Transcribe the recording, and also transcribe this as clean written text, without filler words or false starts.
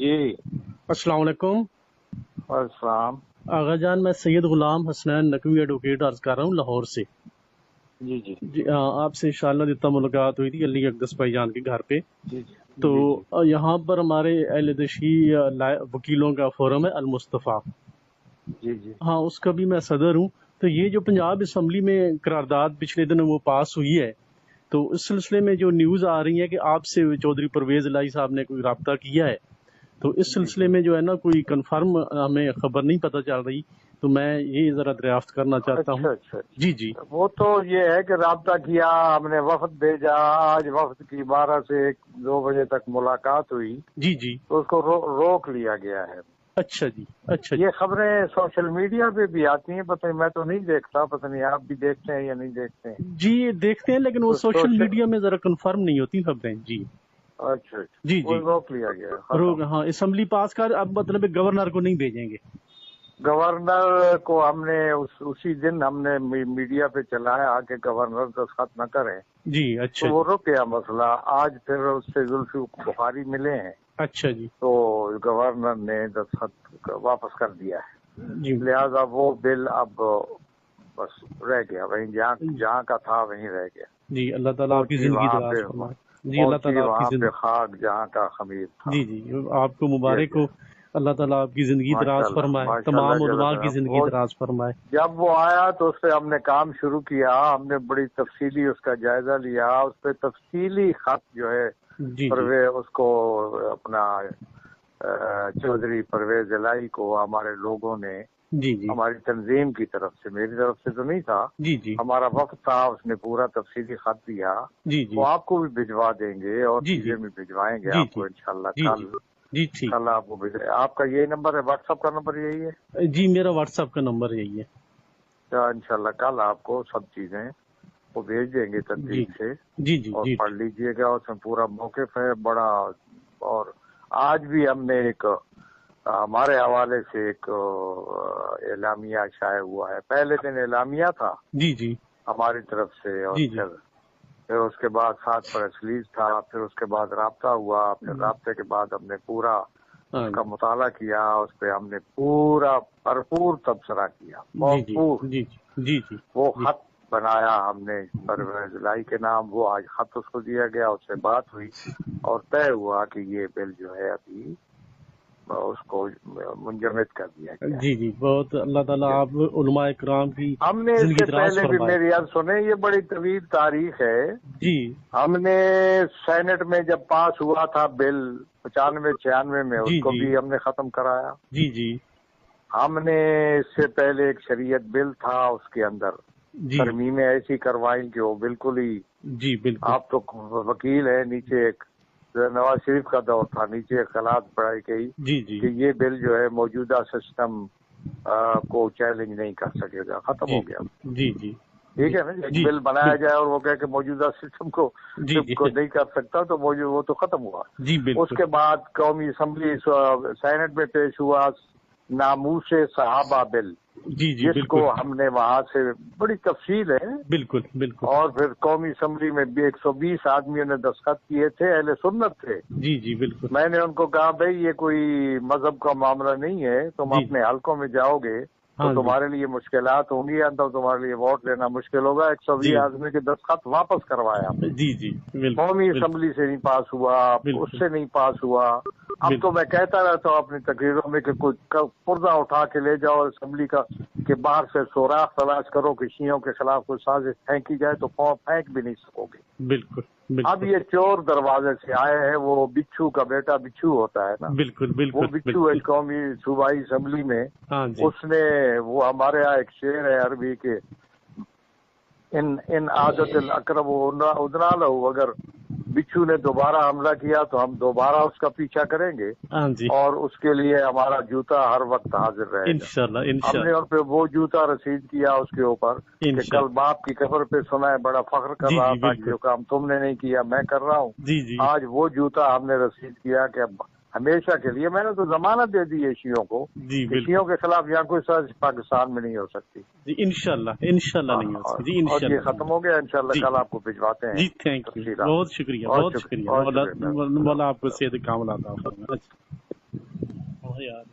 جی السلام علیکم السلام آغا جان، میں سید غلام حسنین نقوی ایڈوکیٹ عرض کر رہا ہوں لاہور سے. جی جی جی آپ سے انشاءاللہ جتنا ملاقات ہوئی تھی علی اقدس بھائی جان کے گھر پہ. جی تو یہاں پر ہمارے اہل دشی وکیلوں کا فورم ہے المصطفیٰ. جی جی ہاں اس کا بھی میں صدر ہوں. تو یہ جو پنجاب اسمبلی میں قرارداد پچھلے دنوں وہ پاس ہوئی ہے، تو اس سلسلے میں جو نیوز آ رہی ہے کہ آپ سے چودھری پرویز الہی صاحب نے کوئی رابطہ کیا ہے، تو اس سلسلے میں جو ہے نا کوئی کنفرم ہمیں خبر نہیں پتہ چل رہی، تو میں یہ ذرا دریافت کرنا چاہتا ہوں. اچھا جی جی وہ تو یہ ہے کہ رابطہ کیا، ہم نے وفد بھیجا، آج وفد کی 12 سے 2 بجے تک ملاقات ہوئی جی جی تو اس کو روک لیا گیا ہے. اچھا جی اچھا جی. یہ خبریں سوشل میڈیا پہ بھی آتی ہیں، پتہ نہیں میں تو نہیں دیکھتا، پتہ نہیں آپ بھی دیکھتے ہیں یا نہیں دیکھتے ہیں. جی یہ دیکھتے ہیں لیکن وہ تو سوشل میڈیا میں ذرا کنفرم نہیں ہوتی خبریں. جی اچھا جی وہ جی روک لیا گیا ختم. ہاں اسمبلی پاس کر اب مطلب گورنر کو نہیں بھیجیں گے. گورنر کو ہم نے اسی دن ہم نے میڈیا پہ چلایا کہ گورنر دستخط نہ کریں، جی اچھا تو وہ جی رک گیا مسئلہ. آج پھر اس سے زلفی بخاری ملے ہیں اچھا جی تو گورنر نے دستخط واپس کر دیا ہے. جی لہذا وہ بل اب بس رہ گیا وہیں، جہاں کا تھا وہیں رہ گیا. جی. اللہ تعالیٰ آپ کی پہنچی زندگی وہاں دراز پہ فرمائے. جی اللہ تعالیٰ آپ کی وہاں پہ زندگی. خاک جہاں کا خمیر تھا. جی جی آپ کو مبارک ہو. اللہ تعالیٰ آپ کی زندگی دراز فرمائے، تمام علماء کی زندگی دراز فرمائے. جب وہ آیا تو اس پہ ہم نے کام شروع کیا، ہم نے بڑی تفصیلی اس کا جائزہ لیا، اس پہ تفصیلی خط جو ہے جی جی اس کو اپنا چودھری پرویز الہی کو ہمارے لوگوں نے، جی جی ہماری تنظیم کی طرف سے، میری طرف سے تو نہیں تھا، جی جی ہمارا وقت تھا، اس نے پورا تفصیلی خط دیا. جی جی وہ آپ کو بھی بھجوا دیں گے اور جی چیزیں بھی بھجوائیں گے جی آپ کو انشاءاللہ. جی کل جی ٹھیک. کل آپ کو آپ کا یہی نمبر ہے، واٹس ایپ کا نمبر یہی ہے؟ جی میرا واٹس ایپ کا نمبر یہی ہے. انشاءاللہ کل آپ کو سب چیزیں وہ بھیج دیں گے جی ترتیب سے، جی جی اور جی پڑھ لیجئے گا. اس میں پورا موقف ہے بڑا. اور آج بھی ہم نے ایک ہمارے حوالے سے ایک اعلامیہ شائع ہوا ہے. پہلے دن اعلامیہ تھا جی جی ہماری طرف سے، اور جی جی پھر اس کے بعد 7 پریس ریلیز تھا، پھر اس کے بعد رابطہ ہوا، پھر رابطے کے بعد ہم نے پورا اس کا مطالعہ کیا، اس پہ ہم نے پورا بھرپور تبصرہ کیا، جی جی بھرپور. جی جی جی وہ خط بنایا ہم نے پرویز الہی کے نام، وہ آج خط اس کو دیا گیا، اس سے بات ہوئی اور طے ہوا کہ یہ بل جو ہے ابھی اس کو منجمد کر دیا گیا. جی جی بہت اللہ تعالیٰ آپ علماء اکرام کی ہم نے اس زندگی سے دراز پہلے بھی، فرمائے. میری یاد سنیں، یہ بڑی طویل تاریخ ہے. جی ہم نے سینٹ میں جب پاس ہوا تھا بل 95-96 میں، اس جی کو جی بھی ہم نے ختم کرایا. جی جی ہم نے اس سے پہلے ایک شریعت بل تھا، اس کے اندر جی ترمیمیں ایسی کروائی کہ وہ بالکل ہی، جی بالکل. آپ تو وکیل ہیں، نیچے ایک نواز شریف کا دور تھا، نیچے ایک خلاف بڑھائی گئی جی جی کہ یہ بل جو ہے موجودہ سسٹم کو چیلنج نہیں کر سکے گا. ختم جی ہو گیا. جی جی ٹھیک ہے نا، ایک جی بل بنایا جائے اور وہ کہے کہ موجودہ سسٹم کو جی جی نہیں کر سکتا، تو وہ تو ختم ہوا. جی اس بالکل. کے بعد قومی اسمبلی سینٹ میں پیش ہوا ناموس صحابہ بل، جی جی جس کو بالکل ہم نے وہاں سے، بڑی تفصیل ہے، بالکل بالکل. اور پھر قومی اسمبلی میں بھی 120 آدمیوں نے دستخط کیے تھے، اہل سنت تھے. جی جی بالکل. میں نے ان کو کہا بھائی یہ کوئی مذہب کا معاملہ نہیں ہے، تم جی اپنے حلقوں میں جاؤ گے تو ہاں جی تمہارے لیے مشکلات ہوں گی، تو تمہارے لیے ووٹ لینا مشکل ہوگا. 120 جی آدمی کے دستخط واپس کروایا. جی جی بالکل قومی بالکل اسمبلی سے نہیں پاس ہوا، اس سے نہیں پاس ہوا. اب تو میں کہتا رہتا ہوں اپنی تقریروں میں کہ کوئی پرزہ اٹھا کے لے جاؤ اسمبلی کا، کہ باہر سے سوراخ تلاش کرو کہ شیعوں کے خلاف کوئی سازش پھینکی جائے، تو پھینک بھی نہیں سکو گے. بالکل اب بالکل یہ چور دروازے سے آئے ہیں، وہ بچھو کا بیٹا بچھو ہوتا ہے نا، بالکل بالکل وہ بچھو ایک قومی صوبائی اسمبلی میں، ہاں جی اس نے، وہ ہمارے یہاں ایک شعر ہے عربی کے، ان عادت الاقرب ادنا لہو، اگر بچھو نے دوبارہ حملہ کیا تو ہم دوبارہ اس کا پیچھا کریں گے، ہاں جی اور اس کے لیے ہمارا جوتا ہر وقت حاضر رہے گا. انشاءاللہ ہم نے انشاءاللہ ان پہ وہ جوتا رسید کیا اس کے اوپر کہ کل انشاءاللہ. باپ کی قبر پہ سنا ہے، بڑا فخر کر جی رہا جی تھا کہ بالکل. جو کام تم نے نہیں کیا میں کر رہا ہوں. جی جی آج وہ جوتا ہم نے رسید کیا کہ اب ہمیشہ کے لیے، میں نے تو ضمانت دے دی ہے شیعوں کو جی کہ بالکل. شیعوں کے خلاف یہاں کوئی سازش پاکستان میں نہیں ہو سکتی. جی انشاءاللہ انشاءاللہ نہیں ہو سکتی. جی اور یہ انشاءاللہ ختم ہو گیا. انشاءاللہ جی کل آپ کو بھجواتے ہیں جی تھینک یو. تفصیلات. بہت شکریہ بہت بہت شکریہ، شکریہ. بہت شکریہ. مولا آپ کو صحت کامل عطا فرمائے. یار